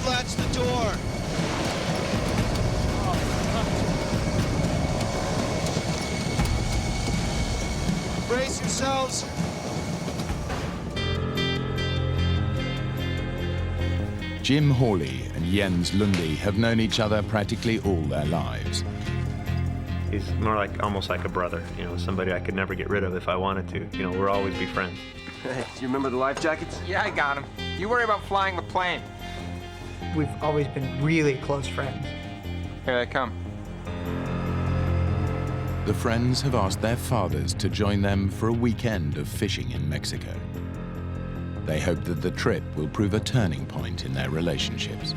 Unlatch the door. Brace yourselves. Jim Hawley and Jens Lundy have known each other practically all their lives. He's more like, almost like a brother, you know, somebody I could never get rid of if I wanted to. You know, we'll always be friends. Hey, do you remember the life jackets? Yeah, I got him. You worry about flying the plane. We've always been really close friends. Here they come. The friends have asked their fathers to join them for a weekend of fishing in Mexico. They hope that the trip will prove a turning point in their relationships.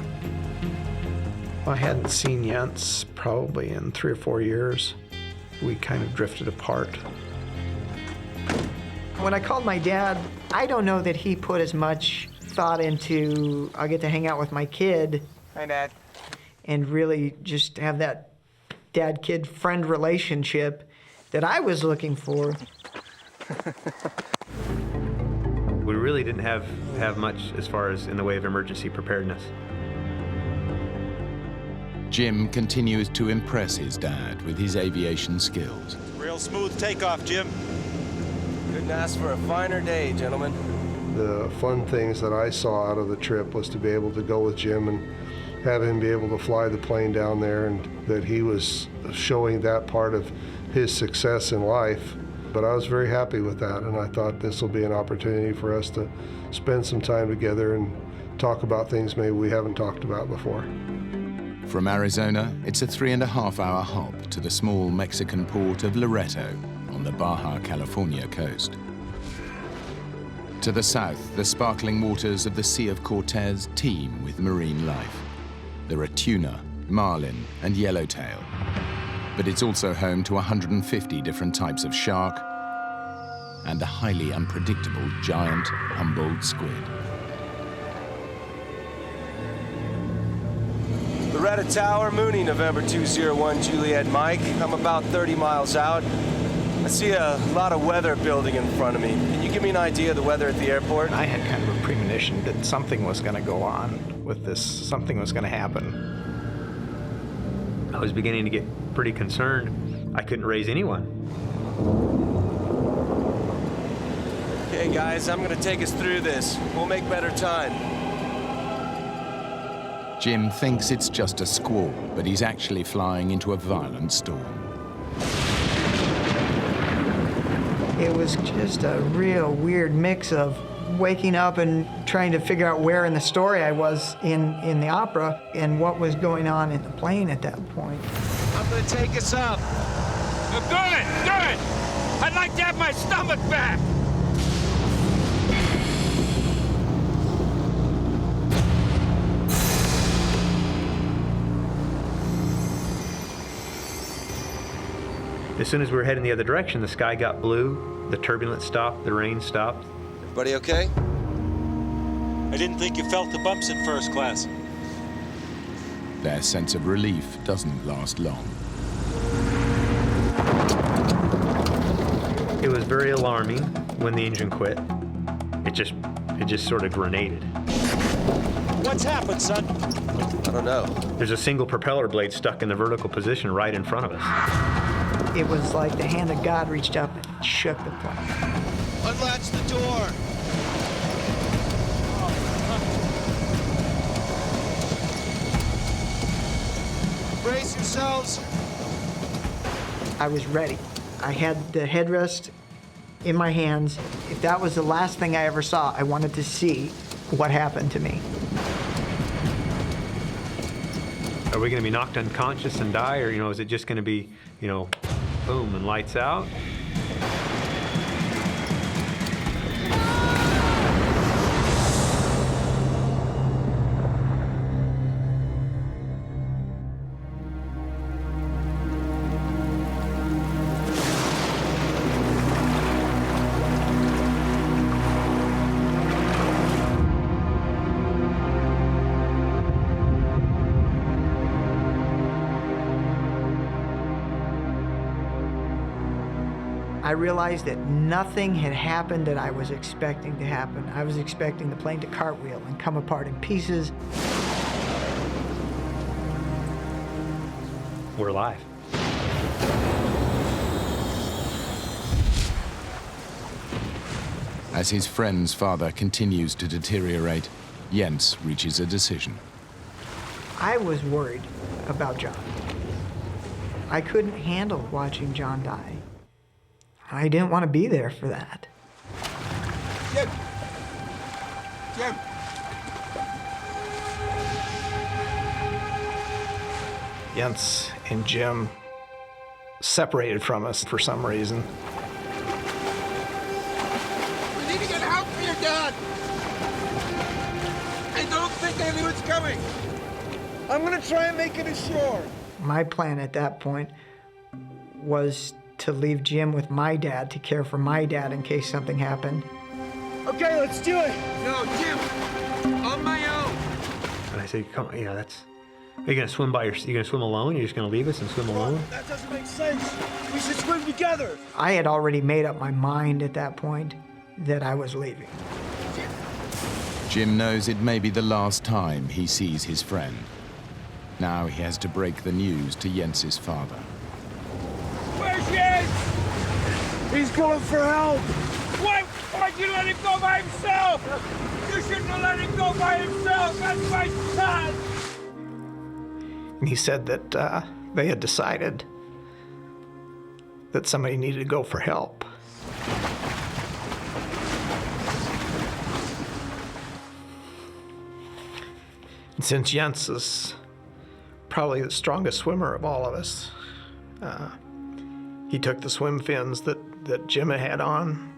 I hadn't seen Jens probably in 3 or 4 years. We kind of drifted apart. When I called my dad, I don't know that he put as much thought into, I'll get to hang out with my kid. Hi, Dad. And really just have that dad-kid friend relationship that I was looking for. We really didn't have much as far as in the way of emergency preparedness. Jim continues to impress his dad with his aviation skills. Real smooth takeoff, Jim. Couldn't ask for a finer day, gentlemen. The fun things that I saw out of the trip was to be able to go with Jim and have him be able to fly the plane down there, and that he was showing that part of his success in life. But I was very happy with that, and I thought this will be an opportunity for us to spend some time together and talk about things maybe we haven't talked about before. From Arizona, it's a 3.5-hour hop to the small Mexican port of Loreto on the Baja California coast. To the south, the sparkling waters of the Sea of Cortez teem with marine life. There are tuna, marlin, and yellowtail. But it's also home to 150 different types of shark and a highly unpredictable giant Humboldt squid. Loretta Tower, Mooney, November 201, Juliet Mike. I'm about 30 miles out. I see a lot of weather building in front of me. Can you give me an idea of the weather at the airport? I had kind of a premonition that something was going to go on with this, something was going to happen. I was beginning to get pretty concerned. I couldn't raise anyone. Okay, guys, I'm going to take us through this. We'll make better time. Jim thinks it's just a squall, but he's actually flying into a violent storm. It was just a real weird mix of waking up and trying to figure out where in the story I was in the opera and what was going on in the plane at that point. I'm gonna take us up. Good, good. I'd like to have my stomach back. As soon as we were heading the other direction, the sky got blue, the turbulence stopped, the rain stopped. Everybody okay? I didn't think you felt the bumps in first class. Their sense of relief doesn't last long. It was very alarming when the engine quit. It just sort of grenaded. What's happened, son? I don't know. There's a single propeller blade stuck in the vertical position right in front of us. It was like the hand of God reached up and shook the plane. Unlatch the door. Brace yourselves. I was ready. I had the headrest in my hands. If that was the last thing I ever saw, I wanted to see what happened to me. Are we going to be knocked unconscious and die, or is it just going to be, boom and lights out? I realized that nothing had happened that I was expecting to happen. I was expecting the plane to cartwheel and come apart in pieces. we're alive. As his friend's father continues to deteriorate, Jens reaches a decision. I was worried about John. I couldn't handle watching John die. I didn't want to be there for that. Jim! Jim! Jens and Jim separated from us for some reason. We need to get help for your dad! I don't think anyone's coming! I'm gonna try and make it ashore. My plan at that point was to leave Jim with my dad to care for my dad in case something happened. Okay, let's do it! No, Jim! On my own! And I said, come on, you know, that's... Are you gonna swim by you gonna swim alone? You're just gonna leave us and swim alone? That doesn't make sense! We should swim together! I had already made up my mind at that point that I was leaving. Jim knows it may be the last time he sees his friend. Now he has to break the news to Jens's father. Where's Jens? He's going for help! Why'd you let him go by himself? You shouldn't have let him go by himself! That's my son! And he said that they had decided that somebody needed to go for help. And since Jens is probably the strongest swimmer of all of us, he took the swim fins that Jim had on.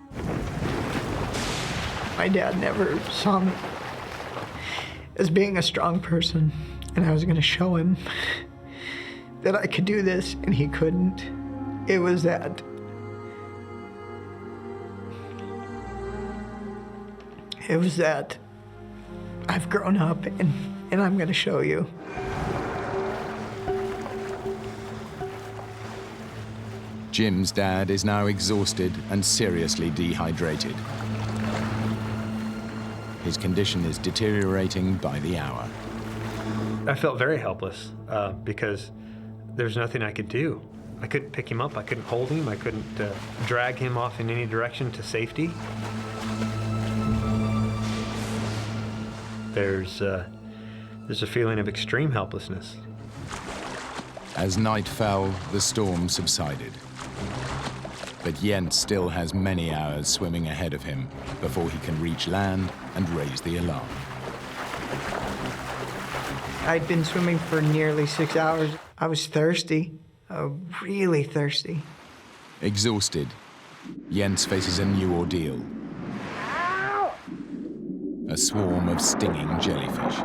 My dad never saw me as being a strong person, and I was going to show him that I could do this, and he couldn't. It was that. It was that I've grown up, and I'm going to show you. Jim's dad is now exhausted and seriously dehydrated. His condition is deteriorating by the hour. I felt very helpless because there's nothing I could do. I couldn't pick him up, I couldn't hold him, I couldn't drag him off in any direction to safety. There's a feeling of extreme helplessness. As night fell, the storm subsided. But Jens still has many hours swimming ahead of him before he can reach land and raise the alarm. I'd been swimming for nearly 6 hours. I was thirsty, really thirsty. Exhausted, Jens faces a new ordeal. A swarm of stinging jellyfish.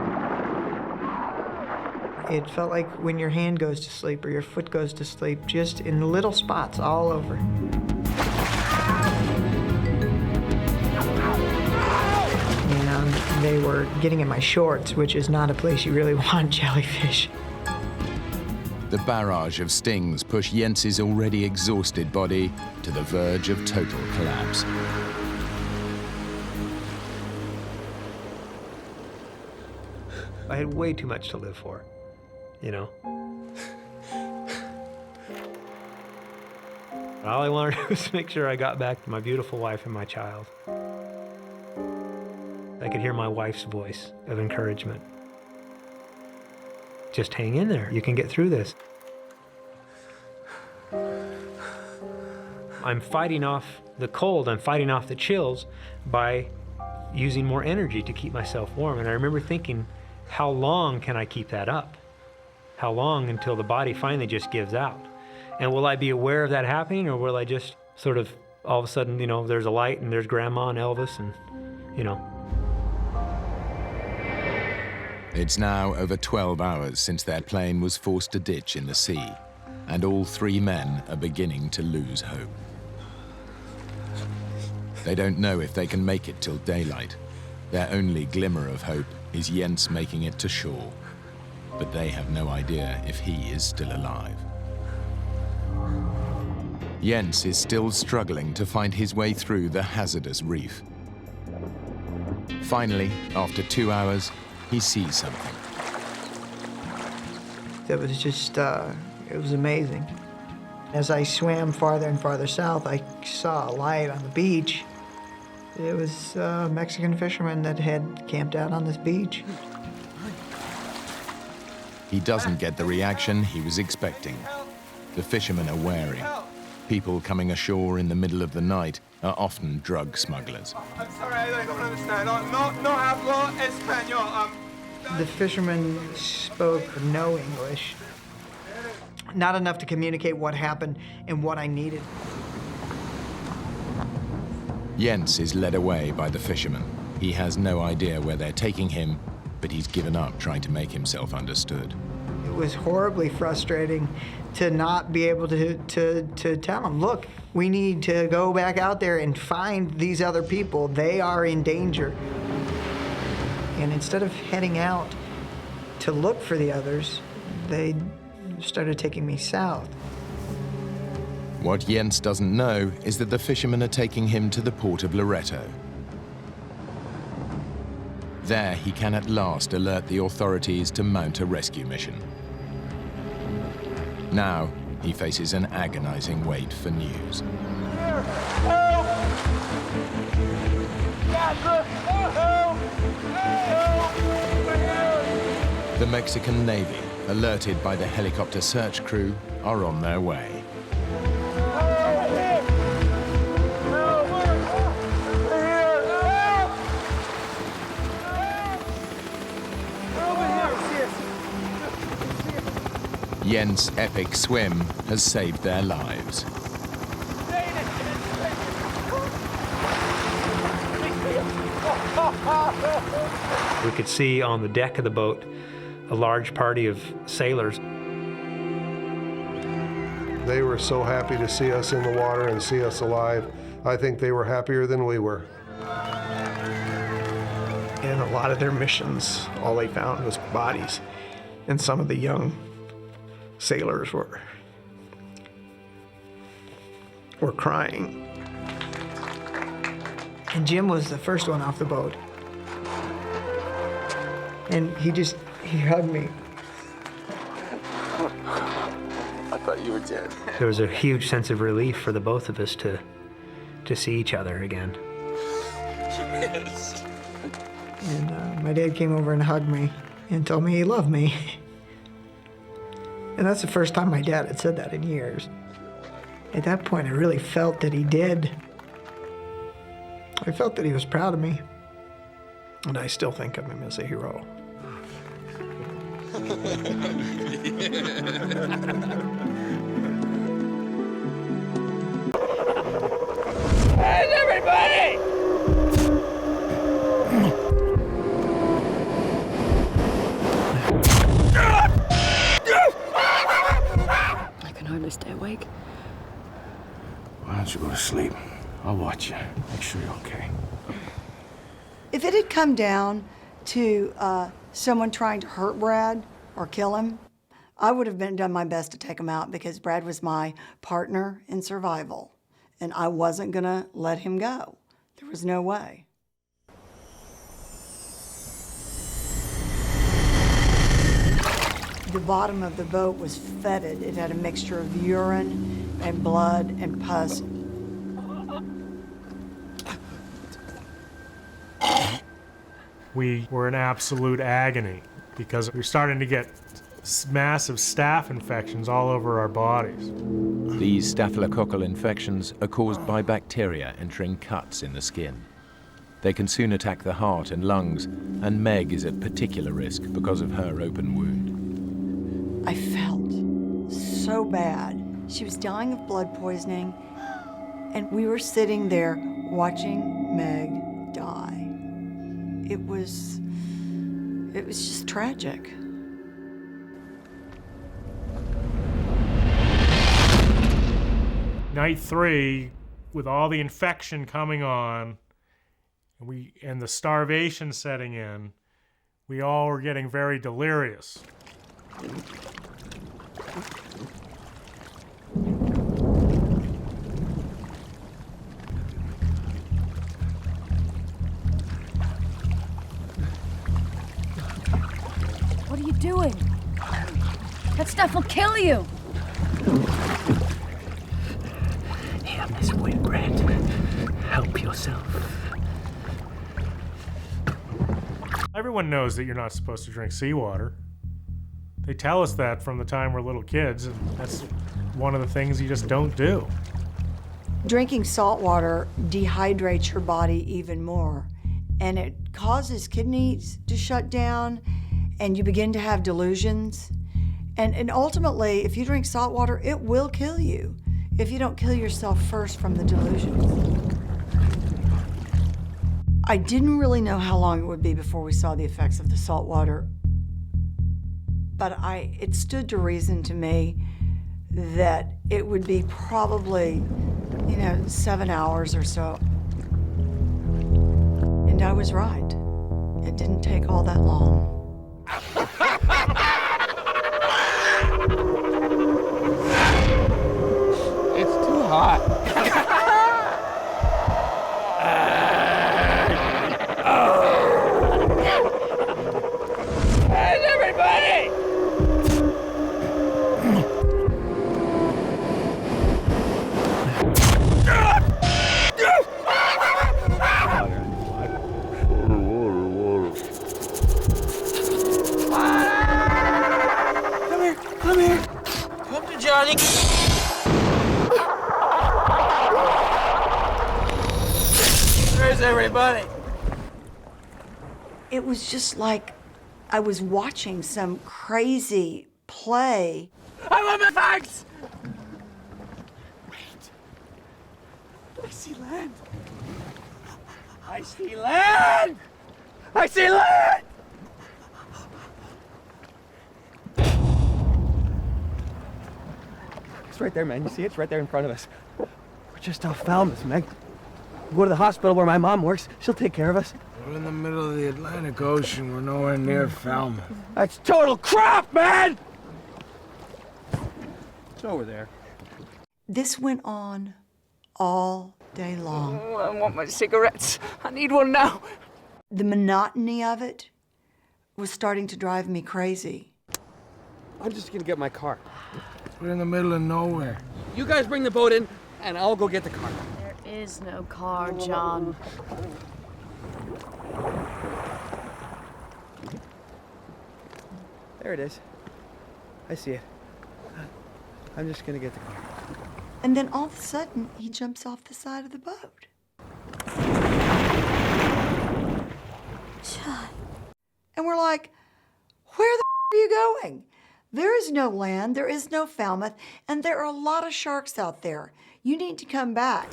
It felt like when your hand goes to sleep or your foot goes to sleep, just in little spots all over. And they were getting in my shorts, which is not a place you really want jellyfish. The barrage of stings push Jens's already exhausted body to the verge of total collapse. I had way too much to live for, you know? All I wanted to do was make sure I got back to my beautiful wife and my child. I could hear my wife's voice of encouragement. Just hang in there, you can get through this. I'm fighting off the cold, I'm fighting off the chills by using more energy to keep myself warm. And I remember thinking, how long can I keep that up? How long until the body finally just gives out? And will I be aware of that happening, or will I just sort of, all of a sudden, you know, there's a light and there's Grandma and Elvis and, you know. It's now over 12 hours since their plane was forced to ditch in the sea, and all three men are beginning to lose hope. They don't know if they can make it till daylight. Their only glimmer of hope is Jens making it to shore, but they have no idea if he is still alive. Jens is still struggling to find his way through the hazardous reef. Finally, after 2 hours, he sees something. That was just It was amazing. As I swam farther and farther south, I saw a light on the beach. It was a Mexican fisherman that had camped out on this beach. He doesn't get the reaction he was expecting. The fishermen are wary. People coming ashore in the middle of the night are often drug smugglers. I'm sorry, I don't understand. No hablo español. The fisherman spoke no English. Not enough to communicate what happened and what I needed. Jens is led away by the fishermen. He has no idea where they're taking him, but he's given up trying to make himself understood. It was horribly frustrating to not be able to tell them, look, we need to go back out there and find these other people. They are in danger. And instead of heading out to look for the others, they started taking me south. What Jens doesn't know is that the fishermen are taking him to the port of Loreto. There, he can at last alert the authorities to mount a rescue mission. Now, he faces an agonizing wait for news. The Mexican Navy, alerted by the helicopter search crew, are on their way. Jens' epic swim has saved their lives. We could see on the deck of the boat a large party of sailors. They were so happy to see us in the water and see us alive. I think they were happier than we were. In a lot of their missions, all they found was bodies. And some of the young sailors were crying. And Jim was the first one off the boat. And he hugged me. I thought you were dead. There was a huge sense of relief for the both of us to see each other again. Yes. And my dad came over and hugged me and told me he loved me. And that's the first time my dad had said that in years. At that point, I really felt that he did. I felt that he was proud of me. And I still think of him as a hero. Hey, everybody! I can hardly stay awake. Why don't you go to sleep? I'll watch you. Make sure you're okay. If it had come down to someone trying to hurt Brad or kill him, I would have done my best to take him out because Brad was my partner in survival, and I wasn't gonna let him go. There was no way. The bottom of the boat was fetid. It had a mixture of urine and blood and pus. We were in absolute agony because we were starting to get massive staph infections all over our bodies. These staphylococcal infections are caused by bacteria entering cuts in the skin. They can soon attack the heart and lungs, and Meg is at particular risk because of her open wound. I felt so bad. She was dying of blood poisoning, and we were sitting there watching Meg die. It was just tragic. Night 3, with all the infection coming on, and the starvation setting in, we all were getting very delirious. What are you doing? That stuff will kill you. Here, Miss Whitbread. Help yourself. Everyone knows that you're not supposed to drink seawater. They tell us that from the time we're little kids, and that's one of the things you just don't do. Drinking salt water dehydrates your body even more, and it causes kidneys to shut down, and you begin to have delusions. And ultimately, if you drink salt water, it will kill you if you don't kill yourself first from the delusions. I didn't really know how long it would be before we saw the effects of the salt water, but it stood to reason to me that it would be probably, 7 hours or so. And I was right. It didn't take all that long. It's too hot. Where's everybody? Come here. Come to Johnny. Where's everybody? It was just like I was watching some crazy play. I want my fags! Wait. I see land. I see land! I see land! It's right there, man. You see it? It's right there in front of us. We're just off Falmouth, Meg. We'll go to the hospital where my mom works. She'll take care of us. We're in the middle of the Atlantic Ocean. We're nowhere near Falmouth. That's total crap, man! It's over there. This went on all day long. Oh, I want my cigarettes. I need one now. The monotony of it was starting to drive me crazy. I'm just gonna get my car. We're in the middle of nowhere. You guys bring the boat in, and I'll go get the car. There is no car, John. There it is. I see it. I'm just gonna get the car. And then all of a sudden, he jumps off the side of the boat. John. And we're like, where the are you going? There is no land, there is no Falmouth, and there are a lot of sharks out there. You need to come back.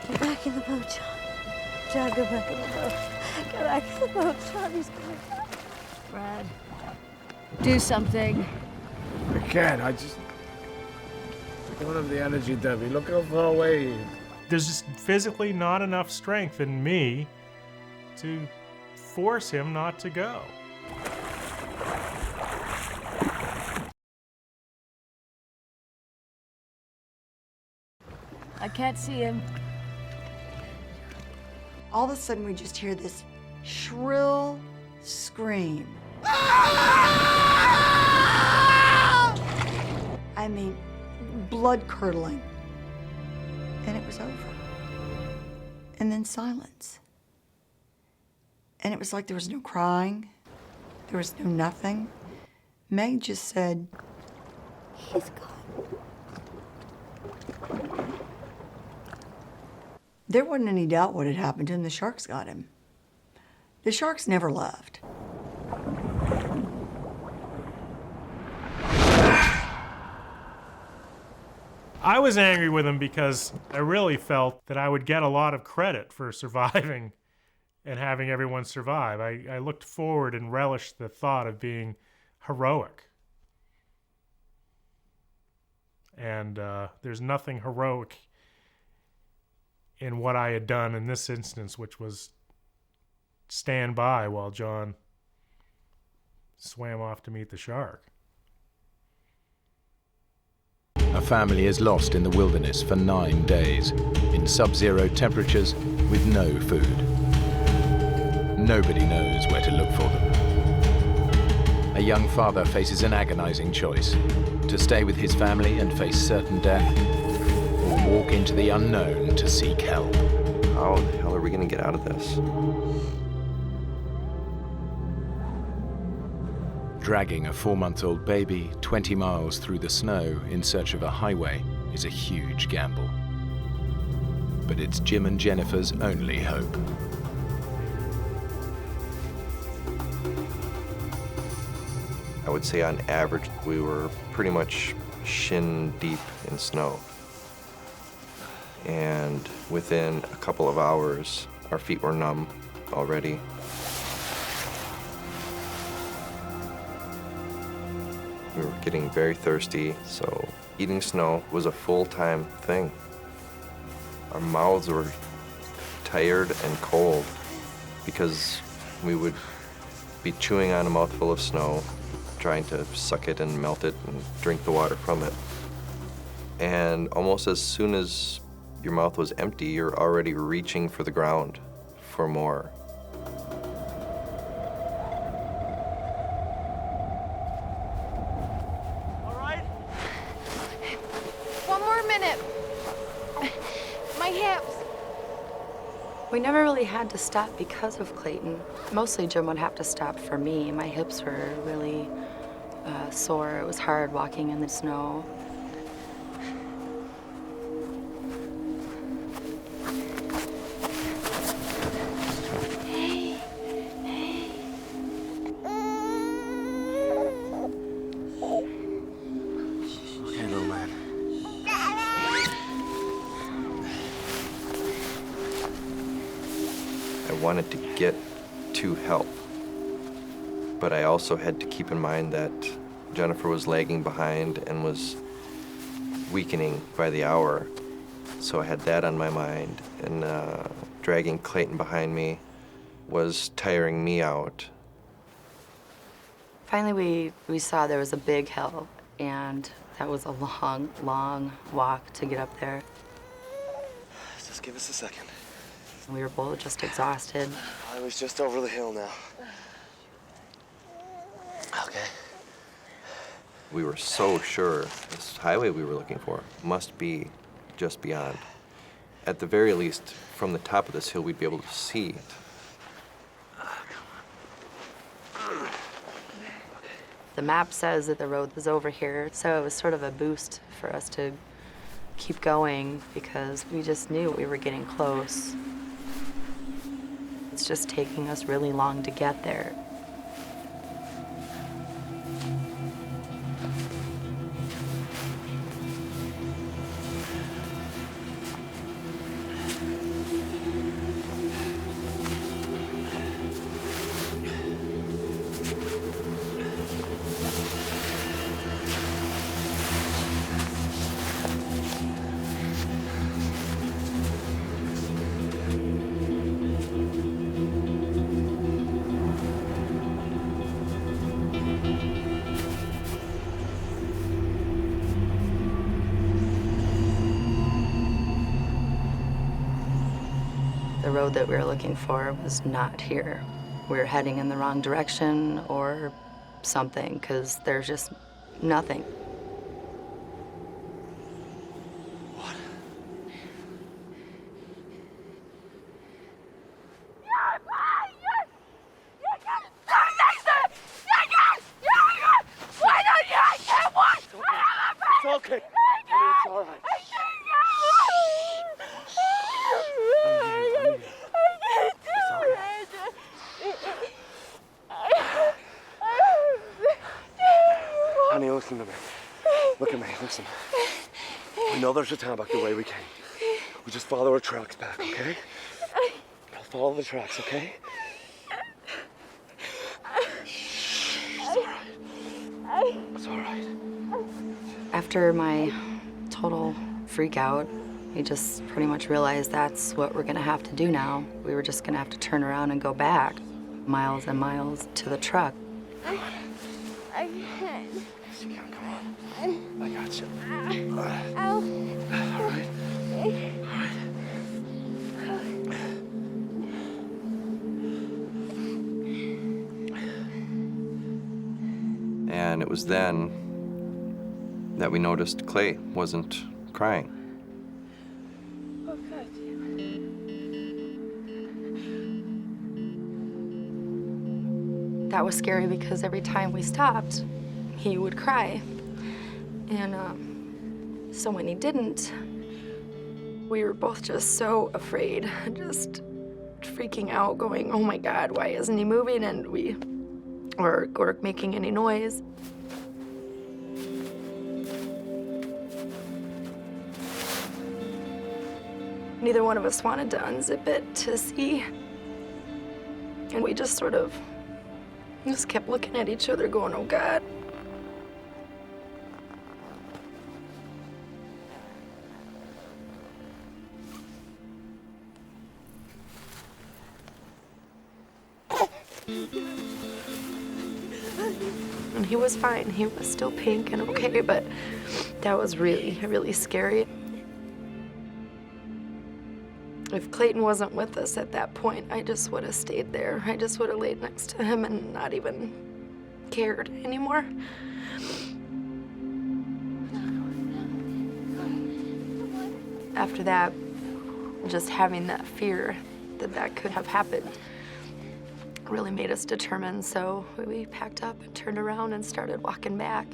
Get back in the boat, John. John, go back in the boat. Get back in the boat, John. He's coming back. Brad, do something. I can't. I don't have the energy, Debbie. Look how far away he is. There's just physically not enough strength in me to force him not to go. I can't see him. All of a sudden, we just hear this shrill scream. I mean, blood curdling. And it was over. And then silence. And it was like there was no crying. There was no nothing. Meg just said, "He's gone." There wasn't any doubt what had happened to him. The sharks got him. The sharks never left. I was angry with him because I really felt that I would get a lot of credit for surviving and having everyone survive. I looked forward and relished the thought of being heroic. And there's nothing heroic in what I had done in this instance, which was stand by while John swam off to meet the shark. A family is lost in the wilderness for 9 days, in sub-zero temperatures with no food. Nobody knows where to look for them. a young father faces an agonizing choice: to stay with his family and face certain death, or walk into the unknown to seek help. How the hell are we gonna get out of this? Dragging a 4-month-old baby 20 miles through the snow in search of a highway is a huge gamble. But it's Jim and Jennifer's only hope. I would say on average, we were pretty much shin deep in snow. And within a couple of hours, our feet were numb already. We were getting very thirsty, so eating snow was a full-time thing. Our mouths were tired and cold because we would be chewing on a mouthful of snow, trying to suck it and melt it and drink the water from it. And almost as soon as your mouth was empty, you're already reaching for the ground for more. We never really had to stop because of Clayton. Mostly Jim would have to stop for me. My hips were really sore. It was hard walking in the snow. Hey, hey. Okay, little man. I wanted to get to help, but I also had to keep in mind that Jennifer was lagging behind and was weakening by the hour. So I had that on my mind, and dragging Clayton behind me was tiring me out. Finally, we saw there was a big hill, and that was a long, long walk to get up there. Just give us a second. We were both just exhausted. I was just over the hill now. Okay. We were so sure this highway we were looking for must be just beyond. At the very least, from the top of this hill, we'd be able to see it. The map says that the road was over here, so it was sort of a boost for us to keep going because we just knew we were getting close. It's just taking us really long to get there. The road that we were looking for was not here. We were heading in the wrong direction or something, because there's just nothing. What? It's okay. It's all right. Honey, listen to me. Look at me, listen. We know there's a town back the way we came. We just follow our tracks back, okay? We'll follow the tracks, okay? It's all right. It's all right. After my total freak out, we just pretty much realized that's what we're gonna have to do now. We were just gonna have to turn around and go back miles and miles to the truck. I can't. Yes, you can. Come on. I got you. Ow. All right. All right. And it was then that we noticed Clay wasn't crying. Oh, God damn it. That was scary because every time we stopped, he would cry. And so when he didn't, we were both just so afraid, just freaking out, going, oh my God, why isn't he moving? And we or making any noise. Neither one of us wanted to unzip it to see. And we just sort of just kept looking at each other going, oh God. And he was fine. He was still pink and okay, but that was really, really scary. If Clayton wasn't with us at that point, I just would have stayed there. I just would have laid next to him and not even cared anymore. After that, just having that fear that that could have happened really made us determined. So we packed up and turned around and started walking back.